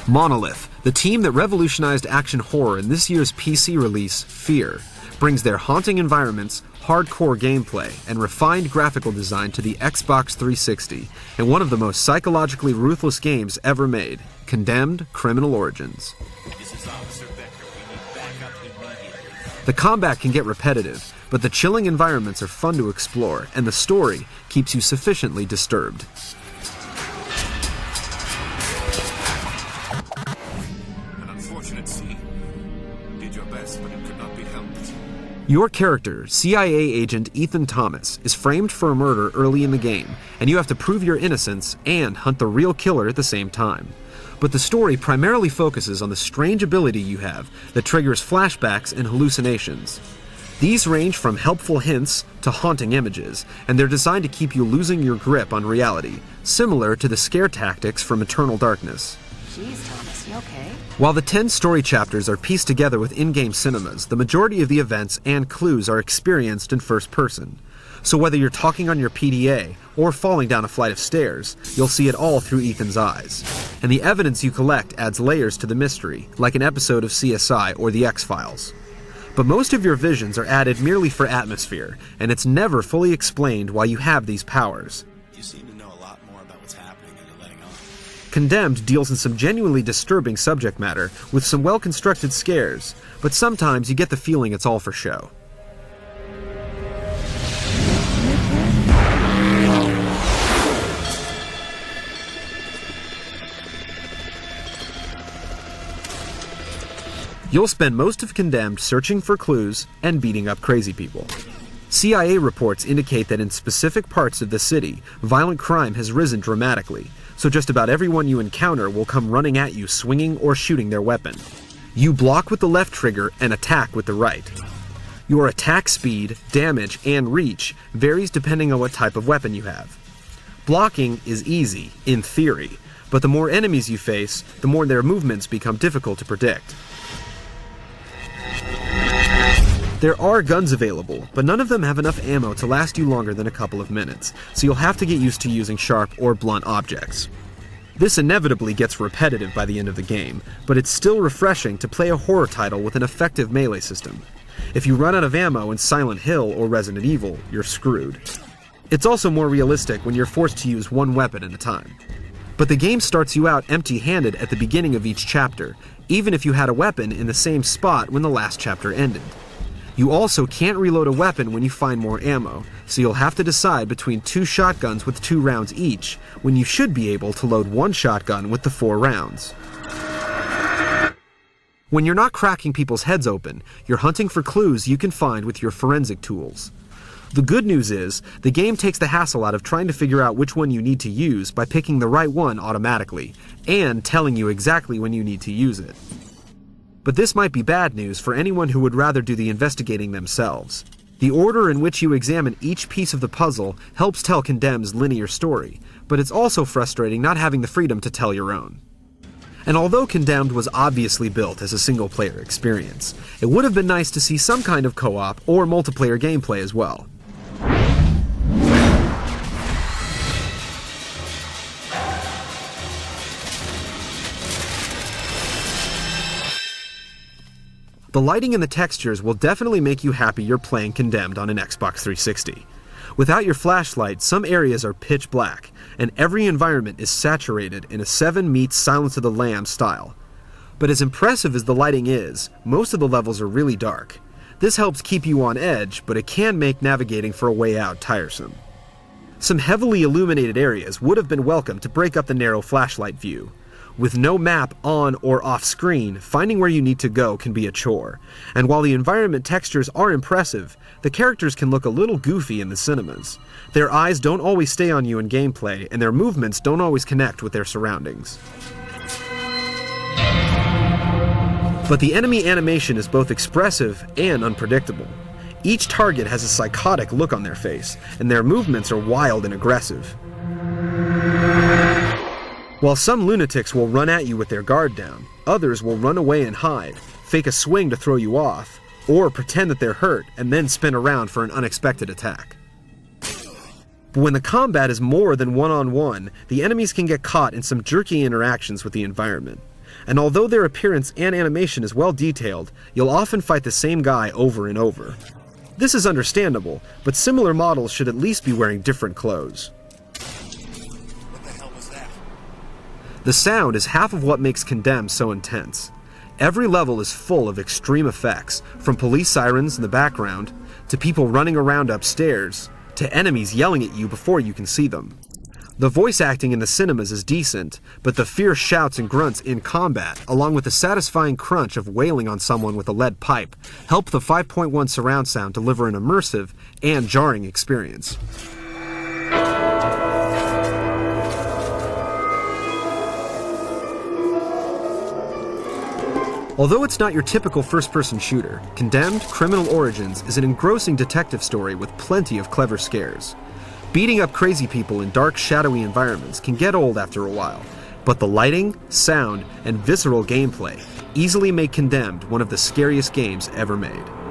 Monolith, the team that revolutionized action horror in this year's PC release, Fear, brings their haunting environments, hardcore gameplay, and refined graphical design to the Xbox 360 in one of the most psychologically ruthless games ever made, Condemned: Criminal Origins. This is Officer Vector. We need backup immediately. The combat can get repetitive, but the chilling environments are fun to explore, and the story keeps you sufficiently disturbed. An unfortunate scene. Did your best, but it could not be helped. Your character, CIA agent Ethan Thomas, is framed for a murder early in the game, and you have to prove your innocence and hunt the real killer at the same time. But the story primarily focuses on the strange ability you have that triggers flashbacks and hallucinations. These range from helpful hints to haunting images, and they're designed to keep you losing your grip on reality, similar to the scare tactics from Eternal Darkness. Jeez, Thomas, you okay? While the 10 story chapters are pieced together with in-game cinemas, the majority of the events and clues are experienced in first person. So whether you're talking on your PDA or falling down a flight of stairs, you'll see it all through Ethan's eyes. And the evidence you collect adds layers to the mystery, like an episode of CSI or The X-Files. But most of your visions are added merely for atmosphere, and it's never fully explained why you have these powers. You seem to know a lot more about what's happening than you're letting on. Condemned deals in some genuinely disturbing subject matter with some well-constructed scares, but sometimes you get the feeling it's all for show. You'll spend most of Condemned searching for clues and beating up crazy people. CIA reports indicate that in specific parts of the city, violent crime has risen dramatically, so just about everyone you encounter will come running at you swinging or shooting their weapon. You block with the left trigger and attack with the right. Your attack speed, damage, and reach varies depending on what type of weapon you have. Blocking is easy, in theory, but the more enemies you face, the more their movements become difficult to predict. There are guns available, but none of them have enough ammo to last you longer than a couple of minutes, so you'll have to get used to using sharp or blunt objects. This inevitably gets repetitive by the end of the game, but it's still refreshing to play a horror title with an effective melee system. If you run out of ammo in Silent Hill or Resident Evil, you're screwed. It's also more realistic when you're forced to use one weapon at a time. But the game starts you out empty-handed at the beginning of each chapter, even if you had a weapon in the same spot when the last chapter ended. You also can't reload a weapon when you find more ammo, so you'll have to decide between 2 shotguns with 2 rounds each, when you should be able to load 1 shotgun with the 4 rounds. When you're not cracking people's heads open, you're hunting for clues you can find with your forensic tools. The good news is, the game takes the hassle out of trying to figure out which one you need to use by picking the right one automatically, and telling you exactly when you need to use it. But this might be bad news for anyone who would rather do the investigating themselves. The order in which you examine each piece of the puzzle helps tell Condemned's linear story, but it's also frustrating not having the freedom to tell your own. And although Condemned was obviously built as a single-player experience, it would have been nice to see some kind of co-op or multiplayer gameplay as well. The lighting and the textures will definitely make you happy you're playing Condemned on an Xbox 360. Without your flashlight, some areas are pitch black, and every environment is saturated in a 7 meets Silence of the Lambs style. But as impressive as the lighting is, most of the levels are really dark. This helps keep you on edge, but it can make navigating for a way out tiresome. Some heavily illuminated areas would have been welcome to break up the narrow flashlight view. With no map on or off screen, finding where you need to go can be a chore. And while the environment textures are impressive, the characters can look a little goofy in the cinemas. Their eyes don't always stay on you in gameplay, and their movements don't always connect with their surroundings. But the enemy animation is both expressive and unpredictable. Each target has a psychotic look on their face, and their movements are wild and aggressive. While some lunatics will run at you with their guard down, others will run away and hide, fake a swing to throw you off, or pretend that they're hurt and then spin around for an unexpected attack. But when the combat is more than one-on-one, the enemies can get caught in some jerky interactions with the environment. and although their appearance and animation is well detailed, you'll often fight the same guy over and over. This is understandable, but similar models should at least be wearing different clothes. What the hell was that? The sound is half of what makes Condemned so intense. Every level is full of extreme effects, from police sirens in the background, to people running around upstairs, to enemies yelling at you before you can see them. The voice acting in the cinemas is decent, but the fierce shouts and grunts in combat, along with the satisfying crunch of wailing on someone with a lead pipe, help the 5.1 surround sound deliver an immersive and jarring experience. Although it's not your typical first-person shooter, Condemned: Criminal Origins is an engrossing detective story with plenty of clever scares. Beating up crazy people in dark, shadowy environments can get old after a while, but the lighting, sound, and visceral gameplay easily make Condemned one of the scariest games ever made.